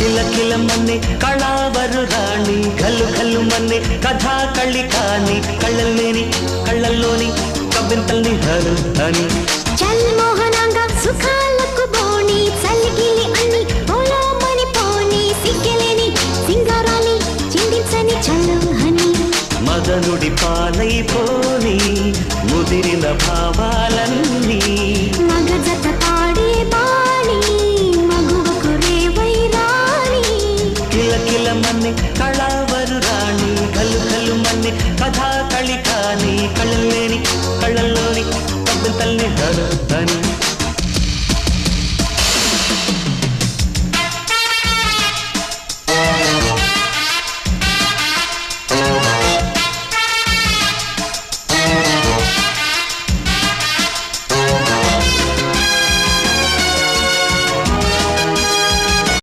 కిల మన్నే కళావరు రాణి గల్లు గల్లు మన్నే కథా కళ్ళి కాని కళ్ళల్లోని కవ్వింతల్ని హరు అని చల్ మోహనంగా సుఖాలకు బోణి చల్లిగిలి అన్ని పోలో మని పోని సిగ్గలేని సింగారాన్ని చిందించని చల్లు హని మదనుడి పాలైపోని ముదిరిన భావాలన్నీ